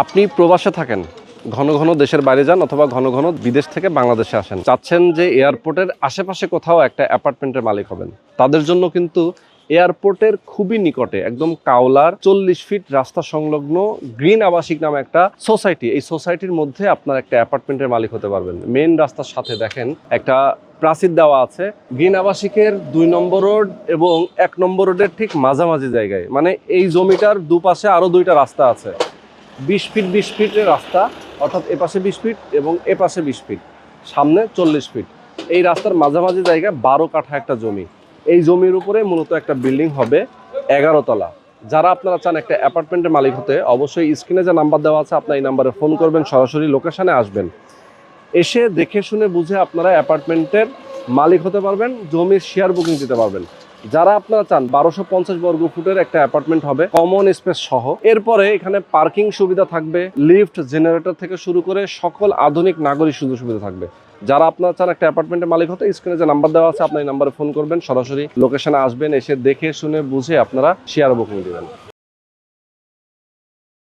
আপনি প্রবাসে থাকেন, ঘন ঘন দেশের বাইরে যান অথবা ঘন ঘন বিদেশ থেকে বাংলাদেশে আসেন, চাচ্ছেন যে এয়ারপোর্টের আশেপাশে কোথাও একটা অ্যাপার্টমেন্টের মালিক হবেন, তাদের জন্য কিন্তু এয়ারপোর্টের খুবই নিকটে একদম কাওলার 40 ফিট রাস্তা সংলগ্ন গ্রিন আবাসিক নামে একটা সোসাইটি, এই সোসাইটির মধ্যে আপনার একটা অ্যাপার্টমেন্টের মালিক হতে পারবেন। মেইন রাস্তার সাথে দেখেন একটা প্রাচীর দেওয়া আছে। গ্রিন আবাসিকের 2 নম্বর রোড এবং 1 নম্বর রোডের ঠিক মাঝামাঝি জায়গায়, মানে এই জমিটার দুপাশে আরো 2টা রাস্তা আছে। 20 ফিট 20 ফিটের রাস্তা, অর্থাৎ এপাশে 20 ফিট এবং এপাশে 20 ফিট, সামনে 40 ফিট। এই রাস্তার মাঝামাঝি জায়গায় 12 কাঠা একটা জমি। এই জমির উপরে মূলত একটা বিল্ডিং হবে 11 তলা। যারা আপনারা চান একটা অ্যাপার্টমেন্টের মালিক হতে, অবশ্যই স্ক্রিনে যে নাম্বার দেওয়া আছে আপনার এই নাম্বারে ফোন করবেন, সরাসরি লোকেশনে আসবেন, এসে দেখে শুনে বুঝে আপনারা অ্যাপার্টমেন্টের মালিক হতে পারবেন, জমির শেয়ার বুকিং দিতে পারবেন। যারা আপনারা চান 1250 বর্গ ফুটের একটা অ্যাপার্টমেন্ট হবে কমন স্পেস সহ, এরপরে এখানে পার্কিং সুবিধা থাকবে, লিফট, জেনারেটর থেকে শুরু করে সকল আধুনিক নাগরিক সুযোগ সুবিধা থাকবে। যারা আপনারা চান একটা অ্যাপার্টমেন্টের মালিক হতে, স্ক্রিনে যে নাম্বার দেওয়া আছে আপনার এই নাম্বারে ফোন করবেন, সরাসরি লোকেশনে আসবেন, এসে দেখে শুনে বুঝে আপনারা শেয়ার বুকিং দিবেন।